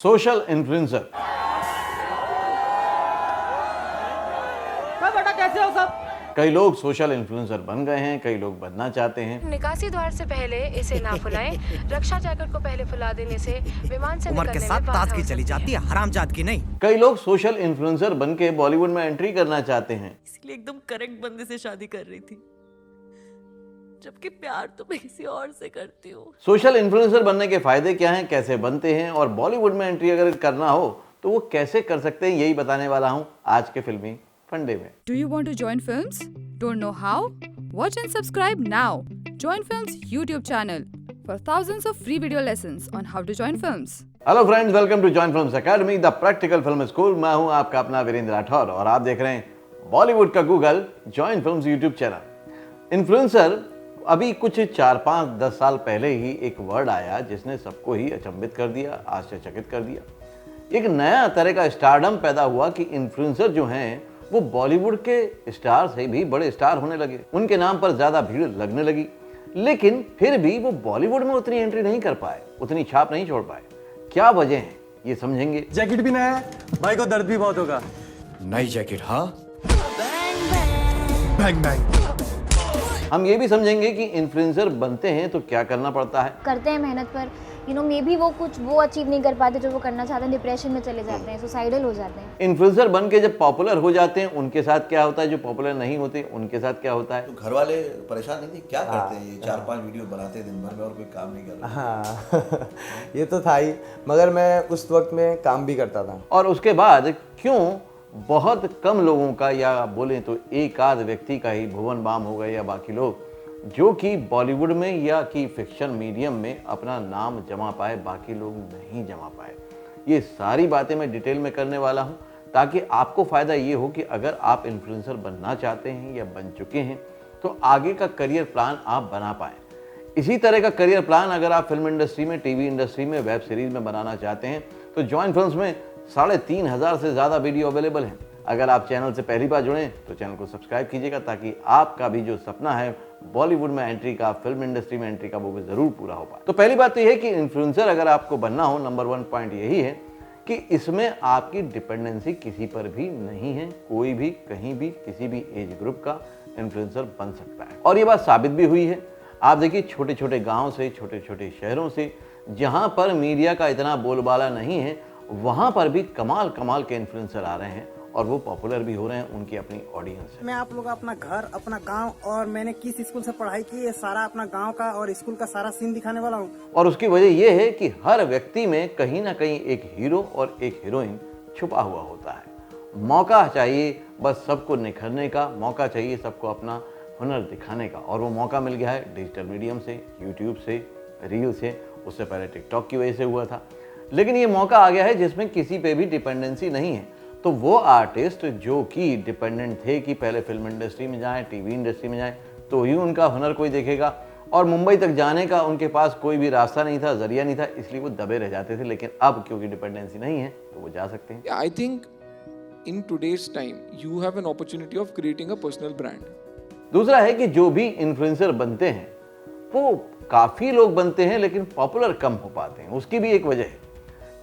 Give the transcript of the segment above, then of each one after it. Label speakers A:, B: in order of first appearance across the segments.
A: Social influencer.
B: बेटा कैसे हो सब?
A: कई लोग सोशल इन्फ्लुएंसर बन गए हैं, कई लोग बनना चाहते हैं।
C: निकासी द्वार से पहले इसे ना फुलाएं। रक्षा जैकेट को पहले फुला देने से विमान से
B: उम्र के
C: निकलने
B: साथ
C: में बाधा
B: ताजगी
C: हो
B: चली
C: सकती
B: जाती है, हरामजाद की नहीं।
A: कई लोग सोशल इन्फ्लुएंसर बन के बॉलीवुड में एंट्री करना चाहते हैं।
D: इसलिए एकदम करेक्ट बंदे से शादी कर रही थी, जबकि प्यार तो मैं किसी और से करती हूँ।
A: सोशल इन्फ्लुएंसर बनने के फायदे क्या हैं, कैसे बनते हैं और बॉलीवुड में एंट्री अगर करना हो तो वो कैसे कर सकते हैं, यही बताने वाला हूं आज के फिल्मी फंडे में।
E: Do you want to join films? Don't know how? Watch and subscribe now. Join Films YouTube channel for thousands of free video lessons on how to join films.
A: Hello friends, welcome to Join Films Academy, the practical film school. मैं हूं आपका अपना वीरेंद्र राठौर और आप देख रहे हैं बॉलीवुड का Google, join films YouTube channel. Influencer अभी कुछ 4-5-10 साल पहले ही एक वर्ड आया जिसने सबको ही अचंभित कर दिया, आश्चर्यचकित कर दिया। एक नया तरह का स्टारडम पैदा हुआ कि इन्फ्लुएंसर जो हैं वो बॉलीवुड के स्टार से भी बड़े स्टार होने लगे, उनके नाम पर ज्यादा भीड़ लगने लगी, लेकिन फिर भी वो बॉलीवुड में उतनी एंट्री नहीं कर पाए, उतनी छाप नहीं छोड़ पाए। क्या वजह है ये समझेंगे।
F: जैकेट भी नया है, भाई को दर्द भी बहुत होगा।
G: नई जैकेट, हाँ।
F: Bang bang.
A: हम ये भी समझेंगे कि इन्फ्लुएंसर बनते हैं तो क्या करना पड़ता है।
H: करते हैं मेहनत पर मे भी वो कुछ वो अचीव नहीं कर पाते जो वो करना चाहते हैं, डिप्रेशन में चले जाते हैं, सुसाइडल हो जाते हैं।
A: इन्फ्लुएंसर बन के जब पॉपुलर हो जाते हैं उनके साथ क्या होता है, जो पॉपुलर नहीं होते उनके साथ क्या होता है।
G: तो घर वाले परेशान नहीं थे, क्या करते हैं ये 4-5 वीडियो बनाते हैं दिन भर में और कोई काम नहीं कर रहे।
F: हाँ ये तो था ही, मगर मैं उस वक्त में काम भी करता था।
A: और उसके बाद क्यों बहुत कम लोगों का, या बोलें तो एक आध व्यक्ति का ही, भुवन बाम हो गए या बाकी लोग, जो कि बॉलीवुड में या कि फिक्शन मीडियम में अपना नाम जमा पाए, बाकी लोग नहीं जमा पाए। ये सारी बातें मैं डिटेल में करने वाला हूं ताकि आपको फ़ायदा ये हो कि अगर आप इन्फ्लुएंसर बनना चाहते हैं या बन चुके हैं तो आगे का करियर प्लान आप बना पाएँ। इसी तरह का करियर प्लान अगर आप फिल्म इंडस्ट्री में, टीवी इंडस्ट्री में, वेब सीरीज में बनाना चाहते हैं तो जॉइन फिल्म्स में 3,500 से ज़्यादा वीडियो अवेलेबल हैं। अगर आप चैनल से पहली बार जुड़े तो चैनल को सब्सक्राइब कीजिएगा ताकि आपका भी जो सपना है बॉलीवुड में एंट्री का, फिल्म इंडस्ट्री में एंट्री का, वो भी जरूर पूरा हो पाए। तो पहली बात तो यह है कि इन्फ्लुएंसर अगर आपको बनना हो, नंबर 1 पॉइंट यही है कि इसमें आपकी डिपेंडेंसी किसी पर भी नहीं है। कोई भी कहीं भी किसी भी एज ग्रुप का इन्फ्लुएंसर बन सकता है और ये बात साबित भी हुई है। आप देखिए छोटे छोटे गाँव से, छोटे छोटे शहरों से, जहाँ पर मीडिया का इतना बोलबाला नहीं है, वहाँ पर भी कमाल कमाल के इन्फ्लुएंसर आ रहे हैं और वो पॉपुलर भी हो रहे हैं, उनकी अपनी ऑडियंस है।
I: मैं आप लोग अपना घर, अपना गांव और मैंने किस स्कूल से पढ़ाई की, ये सारा अपना गांव का और स्कूल का सारा सीन दिखाने वाला हूँ।
A: और उसकी वजह यह है कि हर व्यक्ति में कहीं ना कहीं एक हीरो और एक हीरोइन छुपा हुआ होता है। मौका चाहिए बस सबको निखरने का, मौका चाहिए सबको अपना हुनर दिखाने का, और वो मौका मिल गया है डिजिटल मीडियम से, यूट्यूब से, रील से। उससे पहले टिकटॉक की वजह से हुआ था, लेकिन ये मौका आ गया है जिसमें किसी पे भी डिपेंडेंसी नहीं है। तो वो आर्टिस्ट जो कि डिपेंडेंट थे कि पहले फिल्म इंडस्ट्री में जाएं, टीवी इंडस्ट्री में जाएं, तो ही उनका हुनर कोई देखेगा, और मुंबई तक जाने का उनके पास कोई भी रास्ता नहीं था, जरिया नहीं था, इसलिए वो दबे रह जाते थे। लेकिन अब क्योंकि डिपेंडेंसी नहीं है तो वो जा सकते हैं।
J: I think in today's time you have an opportunity of creating a personal brand.
A: दूसरा है कि जो भी इन्फ्लुएंसर बनते हैं वो काफ़ी लोग बनते हैं लेकिन पॉपुलर कम हो पाते हैं। उसकी भी एक वजह है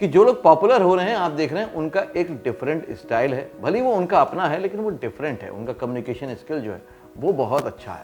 A: कि जो लोग पॉपुलर हो रहे हैं, आप देख रहे हैं, उनका एक डिफरेंट स्टाइल है। भले वो उनका अपना है लेकिन वो डिफरेंट है। उनका कम्युनिकेशन स्किल जो है वो बहुत अच्छा है।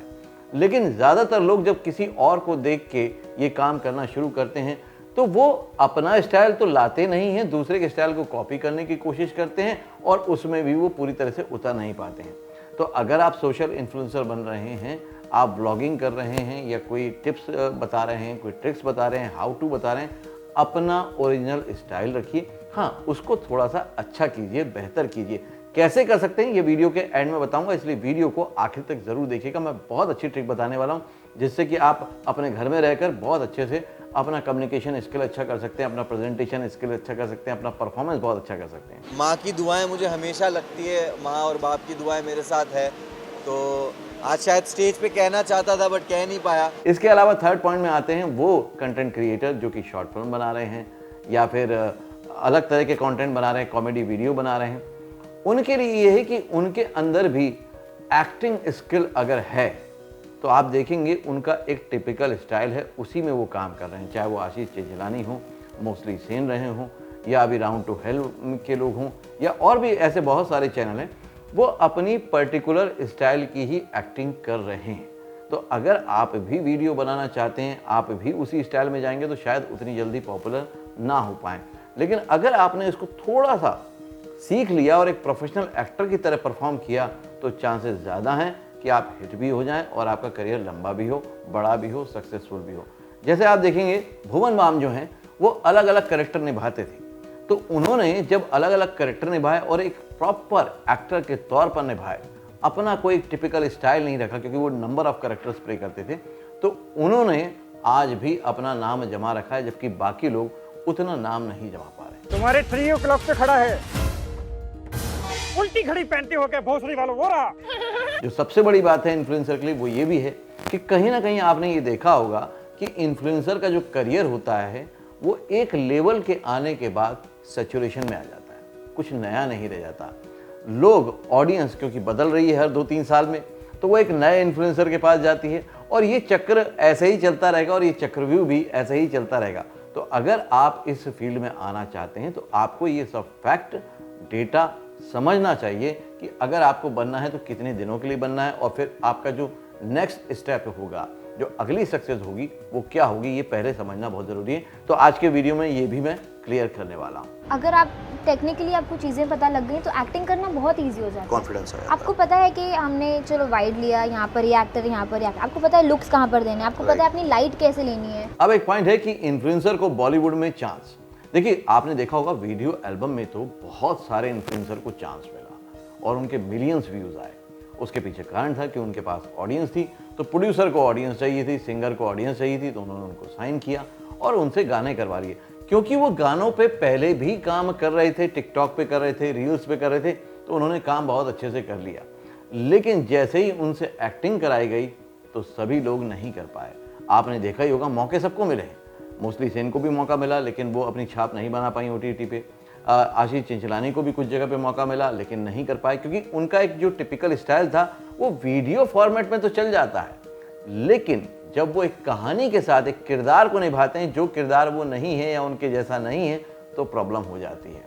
A: लेकिन ज़्यादातर लोग जब किसी और को देख के ये काम करना शुरू करते हैं तो वो अपना स्टाइल तो लाते नहीं हैं, दूसरे के स्टाइल को कॉपी करने की कोशिश करते हैं और उसमें भी वो पूरी तरह से उतर नहीं पाते हैं। तो अगर आप सोशल इन्फ्लुएंसर बन रहे हैं, आप ब्लॉगिंग कर रहे हैं या कोई टिप्स बता रहे हैं, कोई ट्रिक्स बता रहे हैं, हाउ टू बता रहे हैं, अपना ओरिजिनल स्टाइल रखिए। हाँ, उसको थोड़ा सा अच्छा कीजिए, बेहतर कीजिए। कैसे कर सकते हैं ये वीडियो के एंड में बताऊंगा, इसलिए वीडियो को आखिर तक जरूर देखिएगा। मैं बहुत अच्छी ट्रिक बताने वाला हूँ जिससे कि आप अपने घर में रहकर बहुत अच्छे से अपना कम्युनिकेशन स्किल अच्छा कर सकते हैं, अपना प्रेजेंटेशन स्किल अच्छा कर सकते हैं, अपना परफॉर्मेंस बहुत अच्छा कर सकते हैं।
K: माँ की दुआएं मुझे हमेशा लगती है, माँ और बाप की दुआएं मेरे साथ है, तो आज शायद स्टेज पे कहना चाहता था बट कह नहीं पाया।
A: इसके अलावा थर्ड पॉइंट में आते हैं वो कंटेंट क्रिएटर जो कि शॉर्ट फिल्म बना रहे हैं या फिर अलग तरह के कंटेंट बना रहे हैं, कॉमेडी वीडियो बना रहे हैं। उनके लिए ये है कि उनके अंदर भी एक्टिंग स्किल अगर है तो आप देखेंगे उनका एक टिपिकल स्टाइल है, उसी में वो काम कर रहे हैं। चाहे वो आशीष चिंचलानी हो, मोस्टली सेन रहे हों, या अभी राउंड टू हेल के लोग हों या और भी ऐसे बहुत सारे चैनल हैं, वो अपनी पर्टिकुलर स्टाइल की ही एक्टिंग कर रहे हैं। तो अगर आप भी वीडियो बनाना चाहते हैं, आप भी उसी स्टाइल में जाएंगे तो शायद उतनी जल्दी पॉपुलर ना हो पाएँ। लेकिन अगर आपने इसको थोड़ा सा सीख लिया और एक प्रोफेशनल एक्टर की तरह परफॉर्म किया तो चांसेस ज़्यादा हैं कि आप हिट भी हो जाएं और आपका करियर लंबा भी हो, बड़ा भी हो, सक्सेसफुल भी हो। जैसे आप देखेंगे भुवन बाम जो हैं वो अलग अलग कैरेक्टर निभाते थे, तो उन्होंने जब अलग अलग कैरेक्टर निभाए और एक प्रॉपर एक्टर के तौर पर निभाए, अपना कोई टिपिकल स्टाइल नहीं रखा क्योंकि वो नंबर ऑफ कैरेक्टर्स प्ले करते थे, तो उन्होंने आज भी अपना नाम जमा रखा है, जबकि बाकी लोग उतना नाम नहीं जमा पा रहे।
I: तुम्हारे 3 o'clock पे खड़ा है, उल्टी घड़ी पहनते हो क्या भोसड़ी वालों, वो रहा।
A: जो सबसे बड़ी बात है इन्फ्लुएंसर के लिए वो ये भी है कि कहीं ना कहीं आपने ये देखा होगा कि इन्फ्लुएंसर का जो करियर होता है वो एक लेवल के आने के बाद सैचुरेशन में आ जाता है, कुछ नया नहीं रह जाता। लोग, ऑडियंस क्योंकि बदल रही है हर 2-3 साल में, तो वो एक नए इन्फ्लुएंसर के पास जाती है और ये चक्र ऐसे ही चलता रहेगा और ये चक्रव्यूह भी ऐसे ही चलता रहेगा। तो अगर आप इस फील्ड में आना चाहते हैं तो आपको ये सब फैक्ट, डेटा समझना चाहिए कि अगर आपको बनना है तो कितने दिनों के लिए बनना है और फिर आपका जो नेक्स्ट स्टेप होगा, जो अगली सक्सेस होगी वो क्या होगी, ये पहले समझना बहुत ज़रूरी है। तो आज के वीडियो में ये भी मैं क्लियर करने वाला हूँ।
H: अगर आप टेक्निकली आपको चीज़ें पता लग गई तो एक्टिंग करना बहुत ईजी हो जाता है।
G: कॉन्फिडेंस है।
H: आपको पता है कि हमने चलो वाइड लिया, यहाँ पर ये एक्टर, यहाँ पर ये एक्टर, आपको पता है लुक्स कहाँ पर देने, आपको पता है अपनी लाइट कैसे लेनी है।
A: अब एक पॉइंट है कि इन्फ्लुएंसर को बॉलीवुड में चांस, देखिए आपने देखा होगा वीडियो एल्बम में तो बहुत सारे इन्फ्लुएंसर को चांस मिला और उनके मिलियंस व्यूज आए। उसके पीछे कारण था कि उनके पास ऑडियंस थी, तो प्रोड्यूसर को ऑडियंस चाहिए थी, सिंगर को ऑडियंस चाहिए थी, तो उन्होंने उनको साइन किया और उनसे गाने करवा लिए, क्योंकि वो गानों पे पहले भी काम कर रहे थे, टिकटॉक पे कर रहे थे, रील्स पे कर रहे थे, तो उन्होंने काम बहुत अच्छे से कर लिया। लेकिन जैसे ही उनसे एक्टिंग कराई गई तो सभी लोग नहीं कर पाए। आपने देखा ही होगा, मौके सबको मिले हैं, मोस्टली सेन को भी मौका मिला लेकिन वो अपनी छाप नहीं बना पाई OTT पे। आशीष चिंचलानी को भी कुछ जगह पे मौका मिला लेकिन नहीं कर पाए, क्योंकि उनका एक जो टिपिकल स्टाइल था वो वीडियो फॉर्मेट में तो चल जाता है, लेकिन जब वो एक कहानी के साथ एक किरदार को निभाते हैं जो किरदार वो नहीं है या उनके जैसा नहीं है, तो प्रॉब्लम हो जाती है।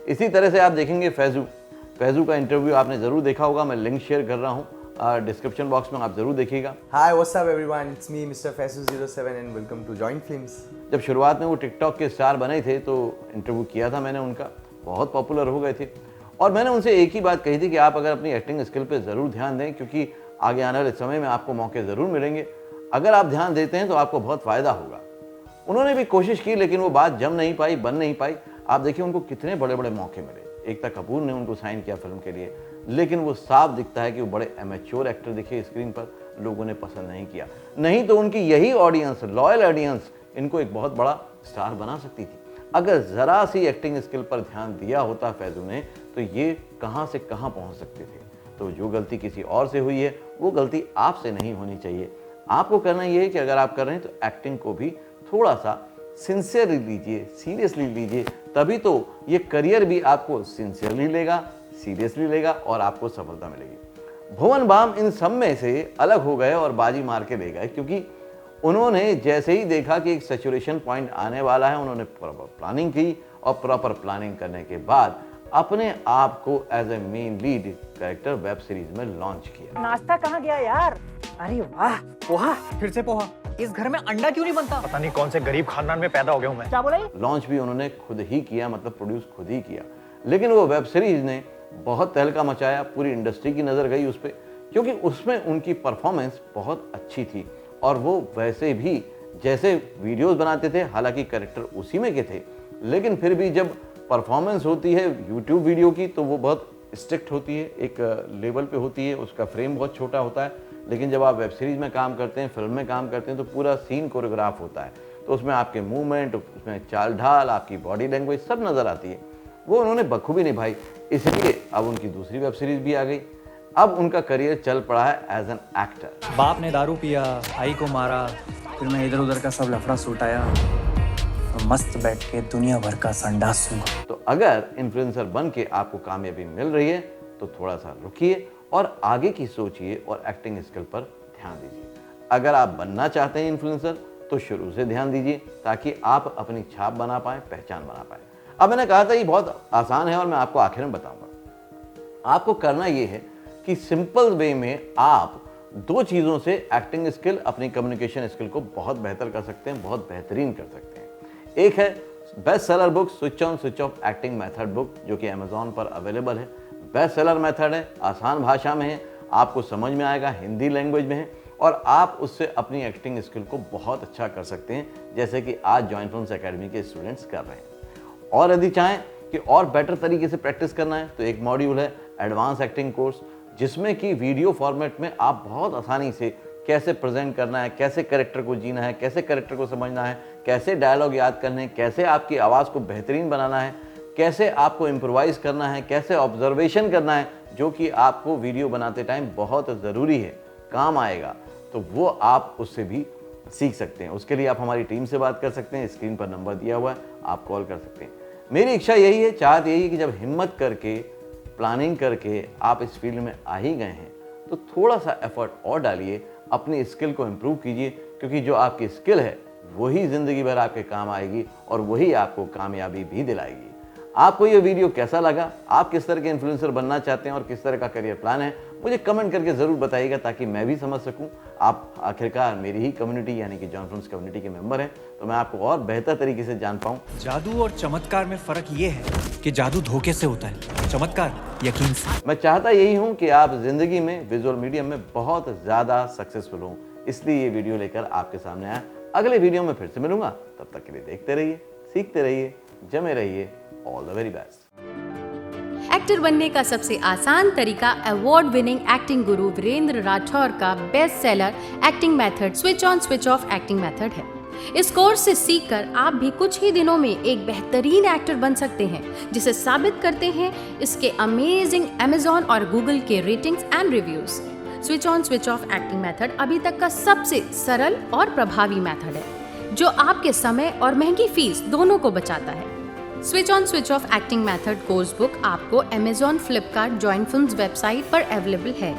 A: इसी तरह से आप देखेंगे फैजू का इंटरव्यू आपने ज़रूर देखा होगा, मैं लिंक शेयर कर रहा हूँ डिस्क्रिप्शन बॉक्स में, आप ज़रूर देखिएगा।
F: Hi, what's up everyone? It's me, Mr. Fesu07 and welcome to Joint Films.
A: जब शुरुआत में वो टिकटॉक के स्टार बने थे तो इंटरव्यू किया था मैंने उनका, बहुत पॉपुलर हो गए थे और मैंने उनसे एक ही बात कही थी कि आप अगर अपनी एक्टिंग स्किल पे ज़रूर ध्यान दें, क्योंकि आगे आने वाले समय में आपको मौके ज़रूर मिलेंगे। अगर आप ध्यान देते हैं तो आपको बहुत फ़ायदा होगा। उन्होंने भी कोशिश की लेकिन वो बात जम नहीं पाई, बन नहीं पाई। आप देखिए उनको कितने बड़े बड़े मौके मिले, एकता कपूर ने उनको साइन किया फिल्म के लिए, लेकिन वो साफ दिखता है कि वो बड़े एमेच्योर एक्टर दिखे स्क्रीन पर, लोगों ने पसंद नहीं किया। नहीं तो उनकी यही ऑडियंस, लॉयल ऑडियंस, इनको एक बहुत बड़ा स्टार बना सकती थी। अगर ज़रा सी एक्टिंग स्किल पर ध्यान दिया होता फैजू ने तो ये कहाँ से कहाँ पहुँच सकते थे। तो जो गलती किसी और से हुई है वो गलती आपसे नहीं होनी चाहिए। आपको करना ये है कि अगर आप कर रहे हैं तो एक्टिंग को भी थोड़ा सा सिंसियरली लीजिए, सीरियसली लीजिए, तभी तो ये करियर भी आपको सिंसियरली लेगा, सीरियसली लेगा और आपको सफलता मिलेगी। भुवन बाम इन सब में से अलग हो गए और बाजी मार के ले गए, क्योंकि उन्होंने जैसे ही देखा कि एक सैचुरेशन पॉइंट आने वाला है, उन्होंने प्रॉपर प्लानिंग की और प्रॉपर प्लानिंग करने के बाद अपने आप को as a main lead character web series में लॉन्च किया।
I: नाश्ता कहाँ गया यार? अरे वाह, पोहा, फिर से पोहा। इस घर में अंडा क्यों नहीं बनता?
B: पता नहीं कौन से गरीब खानदान में पैदा हो गया हूँ मैं।
I: क्या बोला?
A: लॉन्च भी उन्होंने खुद ही किया, मतलब प्रोड्यूस खुद ही किया, लेकिन वो वेब सीरीज ने बहुत तहलका मचाया, पूरी इंडस्ट्री की नज़र गई उस पर, क्योंकि उसमें उनकी परफॉर्मेंस बहुत अच्छी थी और वो वैसे भी जैसे वीडियोस बनाते थे, हालांकि कैरेक्टर उसी में के थे, लेकिन फिर भी जब परफॉर्मेंस होती है यूट्यूब वीडियो की तो वो बहुत स्ट्रिक्ट होती है, एक लेवल पे होती है, उसका फ्रेम बहुत छोटा होता है। लेकिन जब आप वेब सीरीज़ में काम करते हैं, फिल्म में काम करते हैं, तो पूरा सीन कोरियोग्राफ होता है, तो उसमें आपके मूवमेंट, उसमें चाल ढाल, आपकी बॉडी लैंग्वेज सब नज़र आती है। वो उन्होंने बखूबी निभाई, इसलिए अब उनकी दूसरी वेब सीरीज़ भी आ गई। अब उनका करियर चल पड़ा है एज एन एक्टर।
B: बाप ने दारू पिया, आई को मारा, फिर मैं इधर उधर का सब लफड़ा सुटाया, तो मस्त बैठ के दुनिया भर का संडास सूंघा।
A: तो अगर इन्फ्लुएंसर बन के आपको कामयाबी मिल रही है तो थोड़ा सा रुकिए और आगे की सोचिए और एक्टिंग स्किल पर ध्यान दीजिए। अगर आप बनना चाहते हैं इन्फ्लुएंसर तो शुरू से ध्यान दीजिए ताकि आप अपनी छाप बना पाएं, पहचान बना पाएं। अब मैंने कहा था ये बहुत आसान है और मैं आपको आखिर में बताऊंगा। आपको करना ये है कि सिंपल वे में आप दो चीज़ों से एक्टिंग स्किल, अपनी कम्युनिकेशन स्किल को बहुत बेहतर कर सकते हैं, बहुत बेहतरीन कर सकते हैं। एक है best seller book switch on switch off acting method book, जो कि अमेजोन पर अवेलेबल है। बेस्ट सेलर मेथड है, आसान भाषा में है, आपको समझ में आएगा, हिंदी लैंग्वेज में है और आप उससे अपनी एक्टिंग स्किल को बहुत अच्छा कर सकते हैं, जैसे कि आज जॉइंट फिल्म्स एकेडमी के स्टूडेंट्स कर रहे हैं। और यदि चाहें कि और बेटर तरीके से प्रैक्टिस करना है तो एक मॉड्यूल है एडवांस एक्टिंग कोर्स, जिसमें कि वीडियो फॉर्मेट में आप बहुत आसानी से कैसे प्रेजेंट करना है, कैसे कैरेक्टर को जीना है, कैसे कैरेक्टर को समझना है, कैसे डायलॉग याद करने हैं, कैसे आपकी आवाज़ को बेहतरीन बनाना है, कैसे आपको इम्प्रोवाइज़ करना है, कैसे ऑब्जर्वेशन करना है, जो कि आपको वीडियो बनाते टाइम बहुत ज़रूरी है, काम आएगा। तो वो आप उससे भी सीख सकते हैं। उसके लिए आप हमारी टीम से बात कर सकते हैं, स्क्रीन पर नंबर दिया हुआ है, आप कॉल कर सकते हैं। मेरी इच्छा यही है, चाहत यही है कि जब हिम्मत करके, प्लानिंग करके आप इस फील्ड में आ ही गए हैं तो थोड़ा सा एफर्ट और डालिए, अपनी स्किल को इम्प्रूव कीजिए, क्योंकि जो आपकी स्किल है वही ज़िंदगी भर आपके काम आएगी और वही आपको कामयाबी भी दिलाएगी। आपको ये वीडियो कैसा लगा, आप किस तरह के इन्फ्लुएंसर बनना चाहते हैं और किस तरह का करियर प्लान है, मुझे कमेंट करके ज़रूर बताइएगा ताकि मैं भी समझ सकूं। आप आखिरकार मेरी ही कम्युनिटी यानी कि जॉन फिल्म्स कम्युनिटी के मेंबर हैं, तो मैं आपको और बेहतर तरीके से जान पाऊँ।
B: जादू और चमत्कार में फर्क ये है कि जादू धोखे से होता है, चमत्कार यकीन से।
A: मैं चाहता यही हूँ कि आप ज़िंदगी में विजुअल मीडियम में बहुत ज़्यादा सक्सेसफुल हों, इसलिए ये वीडियो लेकर आपके सामने आया। अगले वीडियो में फिर से मिलूंगा, तब तक के लिए देखते रहिए, सीखते रहिए, जमे रहिए। All the very best.
L: Actor बनने का सबसे आसान तरीका अवार्ड विनिंग एक्टिंग गुरु वीरेंद्र राठौर का best seller acting method switch on switch off acting method है। इस कोर्स से सीखकर आप भी कुछ ही दिनों में एक बेहतरीन एक्टर बन सकते हैं, जिसे साबित करते हैं इसके अमेजिंग अमेजॉन और गूगल के ratings and reviews. Switch on switch off acting method अभी तक का सबसे सरल और प्रभावी मेथड है, जो आपके समय और महंगी फीस दोनों को बचाता है। Switch on switch off acting method course book आपको Amazon, Flipkart, joint films website पर अवेलेबल है।